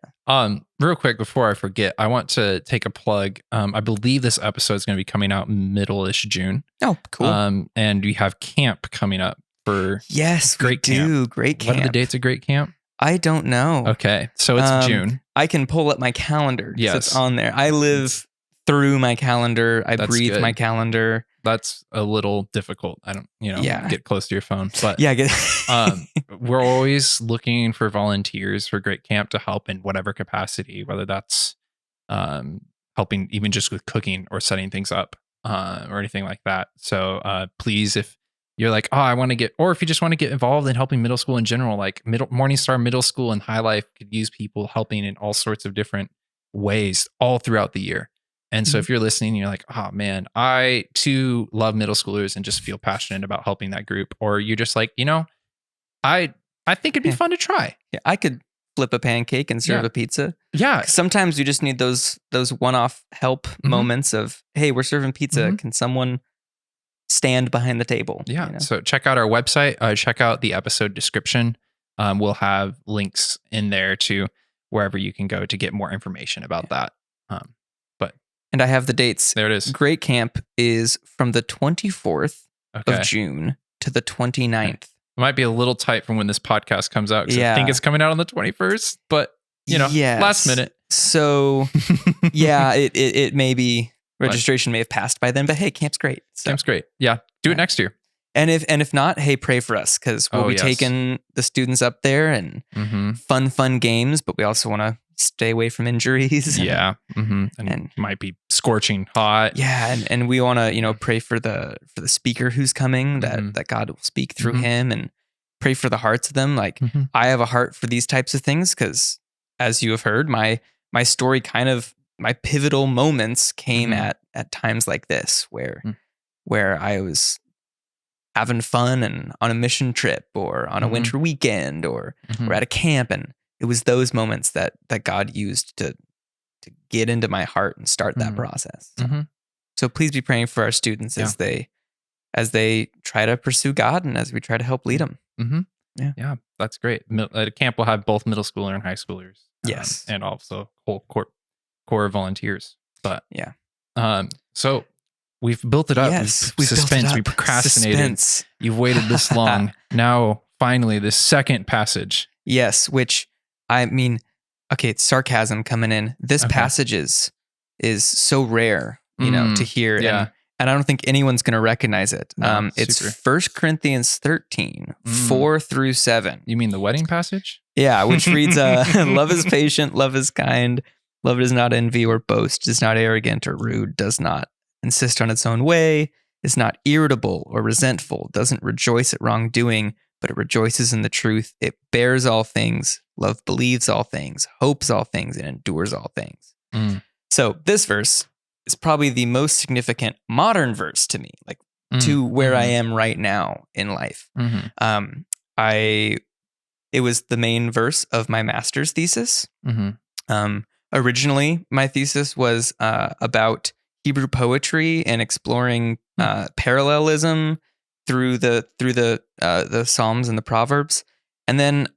Real quick before I forget, I want to take a plug. I believe this episode is going to be coming out middle-ish June. Oh, cool. And we have camp coming up for Great Camp. What are the dates of Great Camp? I don't know. Okay, so it's June. I can pull up my calendar. Yes, so it's on there. I live through my calendar. I breathe my calendar. That's a little difficult. I don't, get close to your phone, but we're always looking for volunteers for Great Camp to help in whatever capacity, whether that's helping even just with cooking or setting things up or anything like that. So please, if you're like, I want to get, or if you just want to get involved in helping middle school in general, like Morning Star Middle School and High Life could use people helping in all sorts of different ways all throughout the year. And so if you're listening, you're like, oh man, I too love middle schoolers and just feel passionate about helping that group. Or you're just like, I think it'd be fun to try. Yeah, I could flip a pancake and serve a pizza. Yeah. Sometimes you just need those one-off help moments of, hey, we're serving pizza. Can someone stand behind the table? Yeah. So check out our website. Check out the episode description. We'll have links in there to wherever you can go to get more information about that. And I have the dates. There it is. Great Camp is from the 24th of June to the 29th. It might be a little tight from when this podcast comes out, because I think it's coming out on the 21st, but last minute. So it may be, registration may have passed by then, but hey, camp's great. So. Camp's great. Yeah. Do it next year. And if not, hey, pray for us, because we'll be taking the students up there and fun games, but we also want to stay away from injuries. Yeah. And it might be scorching hot. Yeah. And we want to, pray for the speaker who's coming, that God will speak through him, and pray for the hearts of them. Like I have a heart for these types of things, because as you have heard, my story my pivotal moments came at times like this, where I was having fun and on a mission trip or on a winter weekend or at a camp. And it was those moments that God used to get into my heart and start that process. So please be praying for our students as they try to pursue God and as we try to help lead them. Yeah, that's great. At camp, we'll have both middle schooler and high schoolers. Yes. And also whole core volunteers. But So we've built it up. Yes, we've suspense. built it up. We procrastinated. Suspense. You've waited this long. Now, finally, the second passage. Yes, which I mean, okay, it's sarcasm coming in. This passage is so rare, to hear. Yeah. And I don't think anyone's going to recognize it. No, it's super. 1 Corinthians 13, 4-7. You mean the wedding passage? Yeah, which reads, love is patient, love is kind, love does not envy or boast, is not arrogant or rude, does not insist on its own way, is not irritable or resentful, doesn't rejoice at wrongdoing, but it rejoices in the truth. It bears all things, love believes all things, hopes all things, and endures all things. So this verse is probably the most significant modern verse to me, like to where I am right now in life. It was the main verse of my master's thesis. Originally, my thesis was about Hebrew poetry and exploring parallelism through the Psalms and the Proverbs, and then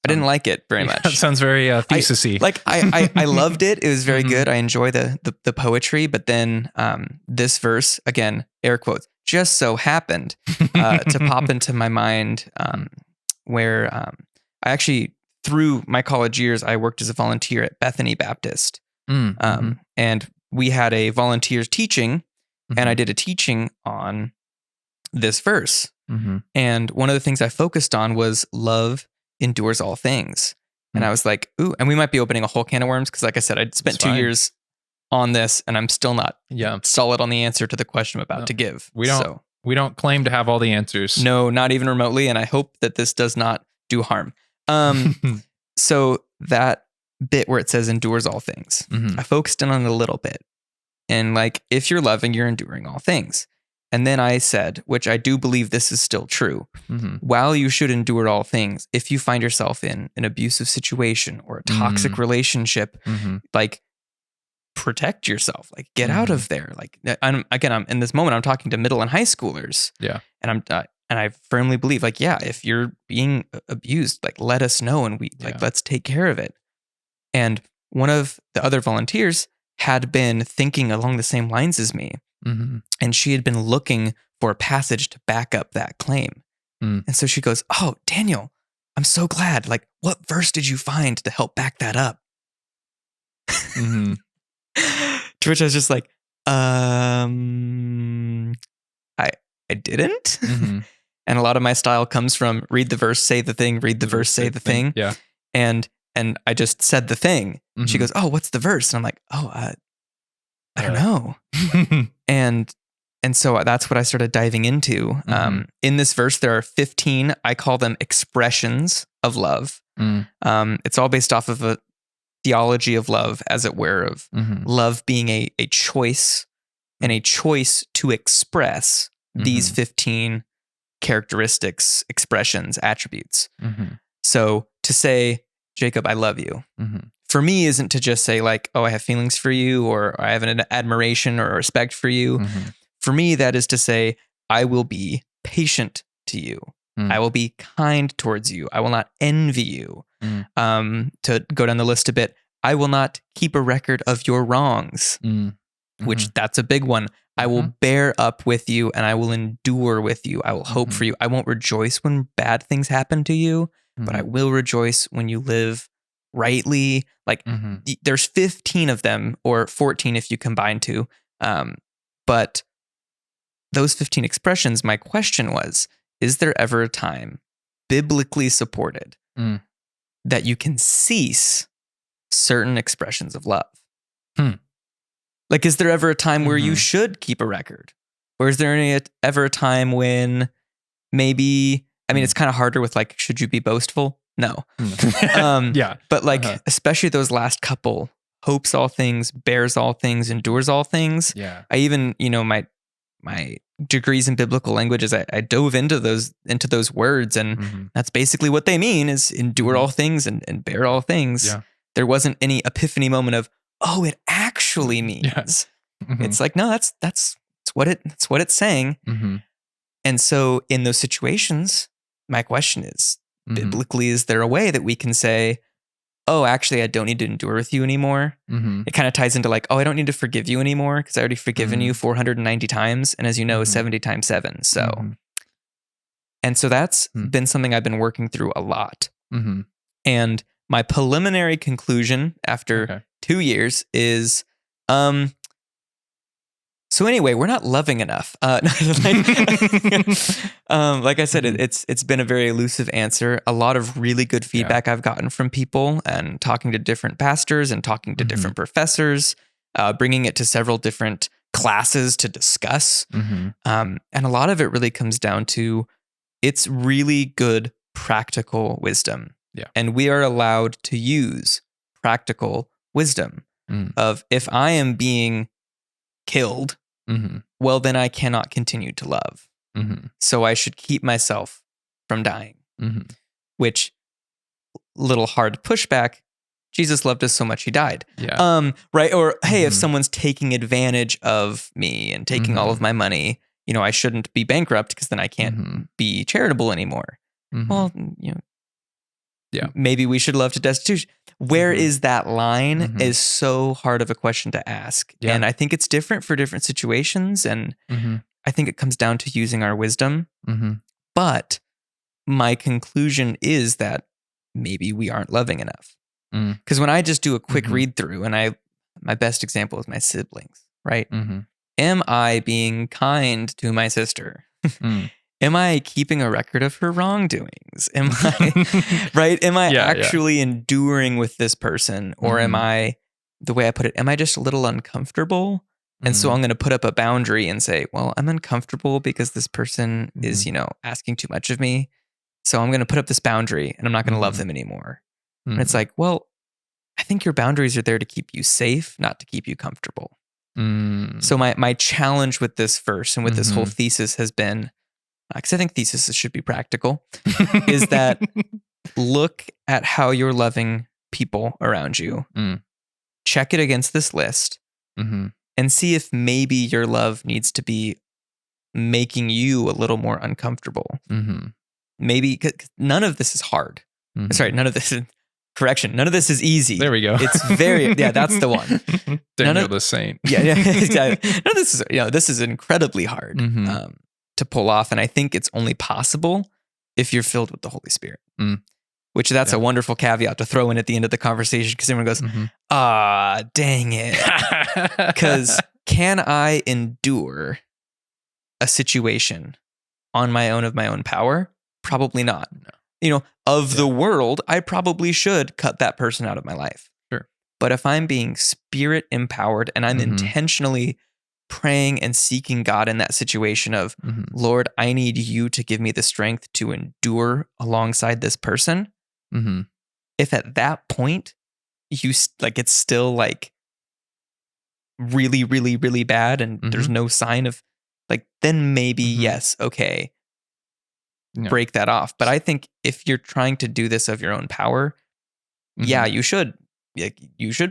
I didn't like it very much. That sounds very thesis-y. I loved it. It was very good. I enjoy the poetry, but then this verse, again, air quotes, just so happened to pop into my mind, where I actually, through my college years, I worked as a volunteer at Bethany Baptist. And we had a volunteers teaching, and I did a teaching on this verse. And one of the things I focused on was love endures all things. And I was like, ooh, and we might be opening a whole can of worms, because like I said, I'd spent 2 years on this and I'm still not solid on the answer to the question I'm about to give. We don't claim to have all the answers. No, not even remotely. And I hope that this does not do harm. So that bit where it says endures all things, I focused in on it a little bit. And like, if you're loving, you're enduring all things. And then I said, which I do believe this is still true, while you should endure all things, if you find yourself in an abusive situation or a toxic relationship, like, protect yourself, like get out of there. Like I'm in this moment, I'm talking to middle and high schoolers. Yeah. And I firmly believe, like, yeah, if you're being abused, like, let us know, and let's take care of it. And one of the other volunteers had been thinking along the same lines as me. And she had been looking for a passage to back up that claim. And so she goes, "Oh, Daniel, I'm so glad. Like, what verse did you find to help back that up?" To which I was just like, I didn't. And a lot of my style comes from read the verse, say the thing, read the verse, say the thing. Yeah. And I just said the thing. She goes, "Oh, what's the verse?" And I'm like, "Oh, I don't know." And so that's what I started diving into. In this verse, there are 15, I call them expressions of love. It's all based off of a theology of love, as it were, of love being a choice, and a choice to express these 15 characteristics, expressions, attributes. So to say, "Jacob, I love you," for me isn't to just say like, "Oh, I have feelings for you," or "I have an admiration or respect for you." For me, that is to say, "I will be patient to you. I will be kind towards you. I will not envy you." To go down the list a bit, "I will not keep a record of your wrongs," which that's a big one. "I will bear up with you, and I will endure with you. I will hope for you. I won't rejoice when bad things happen to you, but I will rejoice when you live rightly." Like there's 15 of them, or 14 if you combine two. But those 15 expressions, my question was, is there ever a time, biblically supported, that you can cease certain expressions of love? Like, is there ever a time where you should keep a record? Or is there ever a time when maybe, I mean, it's kind of harder with like, should you be boastful? No. Yeah. But like, especially those last couple, hopes all things, bears all things, endures all things. Yeah. I even, my degrees in biblical languages, I dove into those words, and that's basically what they mean, is endure all things and bear all things. Yeah. There wasn't any epiphany moment of, oh, it actually means. It's like, no, that's what it's saying. And so in those situations, my question is, biblically, is there a way that we can say, oh, actually, I don't need to endure with you anymore. It kind of ties into like, oh, I don't need to forgive you anymore because I already forgiven you 490 times. And as you know, 70 times 7. So, and so that's been something I've been working through a lot. And my preliminary conclusion after 2 years is, so anyway, we're not loving enough. Like I said, it's been a very elusive answer. A lot of really good feedback I've gotten from people, and talking to different pastors and talking to different professors, bringing it to several different classes to discuss. And a lot of it really comes down to it's really good practical wisdom. Yeah. And we are allowed to use practical wisdom of if I am being killed, well, then I cannot continue to love. So I should keep myself from dying, which little hard pushback. Jesus loved us so much he died. Yeah. Right. Or, hey, if someone's taking advantage of me and taking all of my money, I shouldn't be bankrupt because then I can't be charitable anymore. Well, maybe we should love to destitution. Where is that line is so hard of a question to ask. Yeah. And I think it's different for different situations. And I think it comes down to using our wisdom. But my conclusion is that maybe we aren't loving enough. Because when I just do a quick read through, and my best example is my siblings, right? Am I being kind to my sister? Am I keeping a record of her wrongdoings? Am I actually enduring with this person? Or am I, the way I put it, am I just a little uncomfortable? And so I'm going to put up a boundary and say, well, I'm uncomfortable because this person is, asking too much of me. So I'm going to put up this boundary and I'm not going to love them anymore. And it's like, well, I think your boundaries are there to keep you safe, not to keep you comfortable. So my challenge with this verse and with this whole thesis has been, because I think theses should be practical, is that look at how you're loving people around you, check it against this list, and see if maybe your love needs to be making you a little more uncomfortable. Maybe, cause none of this is hard. Sorry, none of this is, none of this is easy. There we go. It's very, that's the one. Daniel the Saint. None of this is, this is incredibly hard. To pull off. And I think it's only possible if you're filled with the Holy Spirit, which that's a wonderful caveat to throw in at the end of the conversation. Cause everyone goes, dang it. Cause can I endure a situation on my own of my own power? Probably not. No. The world, I probably should cut that person out of my life. Sure. But if I'm being Spirit empowered and I'm intentionally praying and seeking God in that situation of, Lord, I need you to give me the strength to endure alongside this person. If at that point it's still like really, really, really bad and there's no sign of then maybe yes, okay, break that off. But I think if you're trying to do this of your own power, you should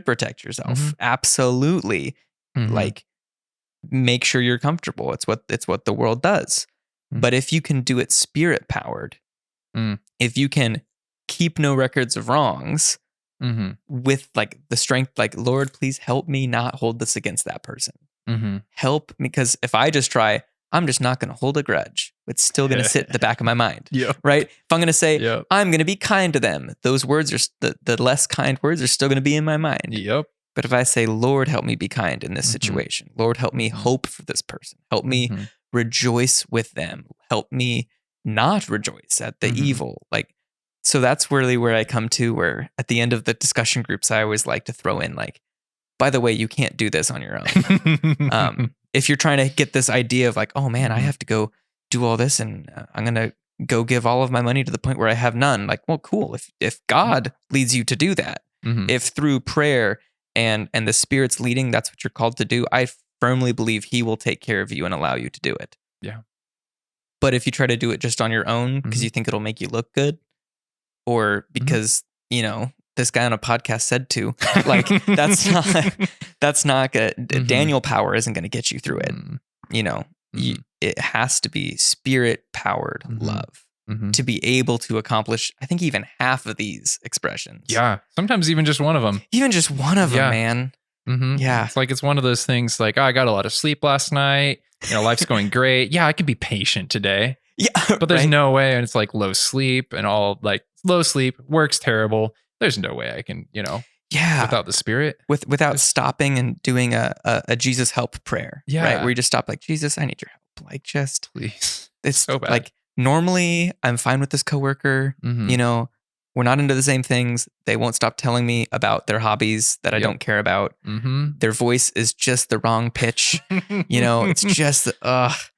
protect yourself. Absolutely. Make sure you're comfortable. It's what the world does. But if you can do it Spirit powered, if you can keep no records of wrongs with the strength, Lord, please help me not hold this against that person. Help, because if I just try, I'm just not going to hold a grudge. It's still going to sit in the back of my mind. Right? If I'm going to say, I'm going to be kind to them, those words are the less kind words are still going to be in my mind. But if I say, Lord, help me be kind in this situation. Lord, help me hope for this person. Help me rejoice with them. Help me not rejoice at the evil. So that's really where I come to, where at the end of the discussion groups, I always like to throw in by the way, you can't do this on your own. If you're trying to get this idea of oh man, I have to go do all this and I'm going to go give all of my money to the point where I have none. Well, cool. If God leads you to do that, if through prayer and the Spirit's leading, that's what you're called to do, I firmly believe He will take care of you and allow you to do it. Yeah. But if you try to do it just on your own because you think it'll make you look good, or because, this guy on a podcast said to, that's not good. Daniel power isn't going to get you through it. It has to be Spirit powered love. to be able to accomplish, I think, even half of these expressions. Yeah. Sometimes even just one of them. Even just one of them, man. Yeah. It's like, it's one of those things like, oh, I got a lot of sleep last night. Life's going great. Yeah, I can be patient today. Yeah. But there's no way. And it's like low sleep and all, like, low sleep, work's terrible. There's no way I can, without the Spirit. Without stopping and doing a Jesus help prayer. Yeah. Right. Where you just stop like, Jesus, I need your help. Like, just please. It's so bad. Like, normally I'm fine with this coworker. We're not into the same things. They won't stop telling me about their hobbies that I don't care about. Their voice is just the wrong pitch. It's just,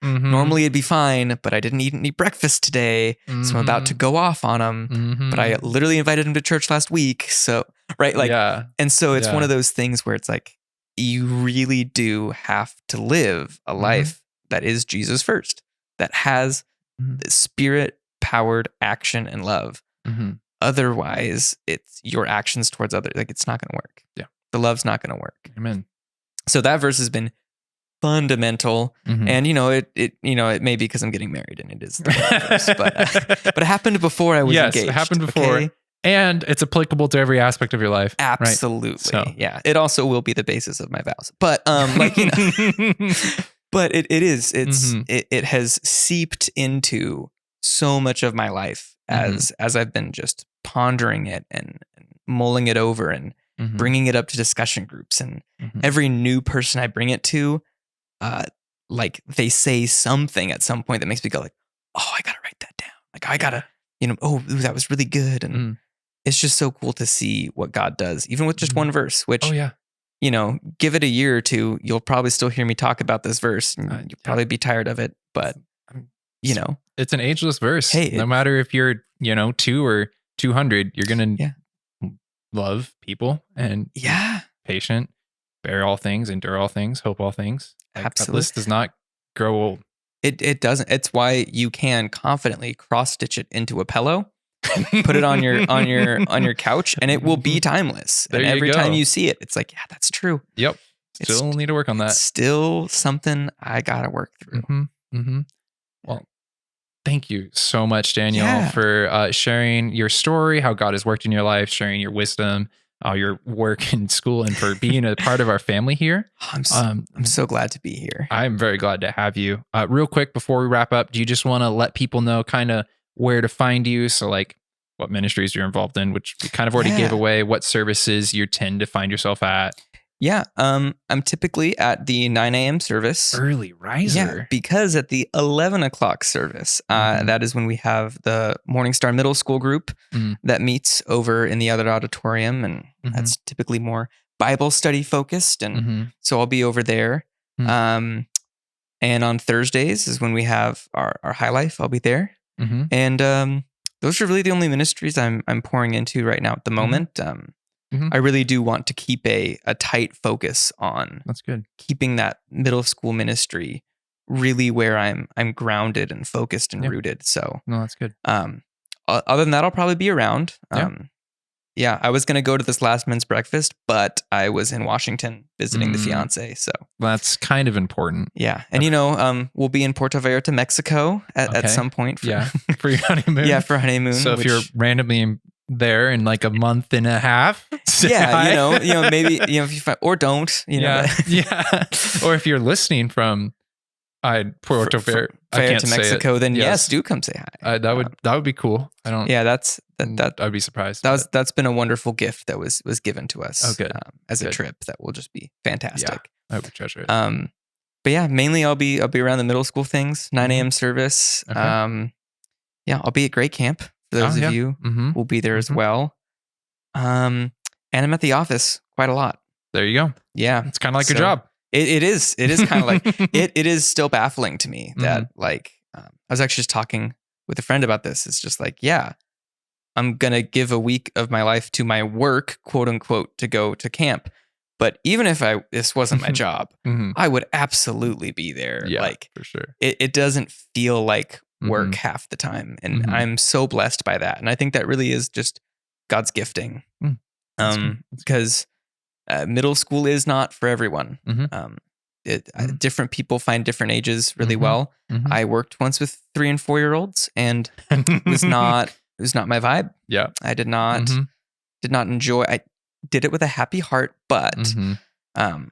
normally it'd be fine, but I didn't eat any breakfast today. So I'm about to go off on them. But I literally invited them to church last week. So, right. Like, and so it's one of those things where it's like, you really do have to live a life that is Jesus first, that has Spirit powered action and love. Otherwise, it's your actions towards others. Like, it's not going to work. Yeah. The love's not going to work. Amen. So that verse has been fundamental. And, it may be because I'm getting married and it is the verse, but it happened before I was engaged. It happened before. Okay? And it's applicable to every aspect of your life. Absolutely. Right? So. Yeah. It also will be the basis of my vows. But, but it is. It has seeped into so much of my life as I've been just pondering it and mulling it over and bringing it up to discussion groups. And every new person I bring it to, like, they say something at some point that makes me go like, oh, I gotta write that down. Like, I gotta, that was really good. And it's just so cool to see what God does, even with just one verse, which, give it a year or two, you'll probably still hear me talk about this verse and you'll probably be tired of it, but it's an ageless verse. Hey, no matter if you're, 2 or 200, you're going to love people and patient, bear all things, endure all things, hope all things. Like, absolutely. That list does not grow old. It doesn't. It's why you can confidently cross stitch it into a pillow, put it on your couch, and it will be timeless. There and every you go. time you see it, it's like, yeah, that's true. Yep. Still need to work on that. It's still something I gotta work through. Well, thank you so much, Daniel, for sharing your story, how God has worked in your life, sharing your wisdom, your work in school, and for being a part of our family here. I'm so glad to be here. I'm very glad to have you. Real quick, before we wrap up, do you just want to let people know kind of where to find you? So, like, what ministries you're involved in, which we kind of already gave away, what services you tend to find yourself at. Yeah, I'm typically at the 9 a.m. service. Early riser. Yeah, because at the 11 o'clock service, that is when we have the Morningstar Middle School group that meets over in the other auditorium, and that's typically more Bible study focused, and so I'll be over there. And on Thursdays is when we have our High Life. I'll be there, and those are really the only ministries I'm pouring into right now at the moment. I really do want to keep a tight focus on keeping that middle school ministry really where I'm grounded and focused and rooted. So no, that's good. Other than that, I'll probably be around. I was going to go to this last men's breakfast, but I was in Washington visiting the fiance. So that's kind of important. Yeah. And, we'll be in Puerto Vallarta, Mexico at some point. For your honeymoon. For honeymoon. So if you're randomly there in like a month and a half, maybe, if you find, or don't, or if you're listening from Puerto Vallarta to Mexico, then yes, do come say hi. That would be cool. I don't. Yeah, that I'd be surprised. That's been a wonderful gift that was given to us. Oh, good. As a trip that will just be fantastic. Yeah, I would treasure it. But yeah, mainly I'll be around the middle school things. 9 a.m. service. Okay. I'll be at Great Camp for those of you. We'll be there as well. And I'm at the office quite a lot. There you go. Yeah, it's kind of like a job. It is kind of like it is still baffling to me that like I was actually just talking with a friend about this. It's just like, I'm gonna give a week of my life to my work, quote unquote, to go to camp. But even if this wasn't my job, I would absolutely be there. Yeah, like for sure. It doesn't feel like work half the time, and I'm so blessed by that. And I think that really is just God's gifting. Because middle school is not for everyone. Different people find different ages really well. I worked once with 3 and 4 year olds, and it was not my vibe. Yeah, I did not enjoy. I did it with a happy heart, but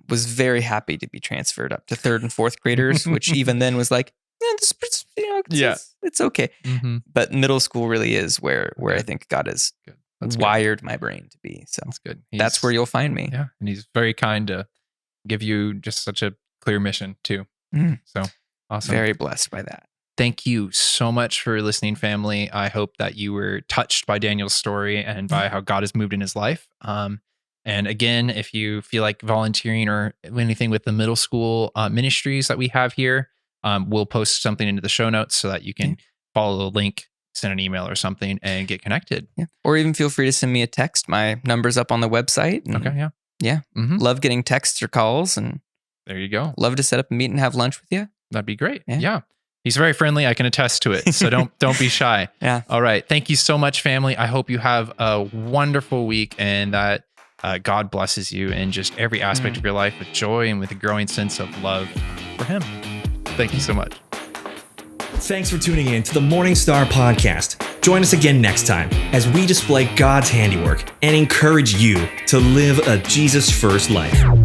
was very happy to be transferred up to 3rd and 4th graders, which even then was like, it's okay. But middle school really is where I think God has wired my brain to be. So that's good. That's where you'll find me. Yeah, and he's very kind to give you just such a clear mission too. So awesome. Very blessed by that. Thank you so much for listening, family. I hope that you were touched by Daniel's story and by how God has moved in his life. And again, if you feel like volunteering or anything with the middle school ministries that we have here, we'll post something into the show notes so that you can follow the link, send an email or something, and get connected. Yeah. Or even feel free to send me a text. My number's up on the website. Okay. Yeah. Love getting texts or calls, and there you go. Love to set up a meet and have lunch with you. That'd be great. Yeah. He's very friendly. I can attest to it. So don't be shy. Yeah. All right. Thank you so much, family. I hope you have a wonderful week and that God blesses you in just every aspect of your life with joy and with a growing sense of love for him. Thank you so much. Thanks for tuning in to the Morning Star Podcast. Join us again next time as we display God's handiwork and encourage you to live a Jesus-first life.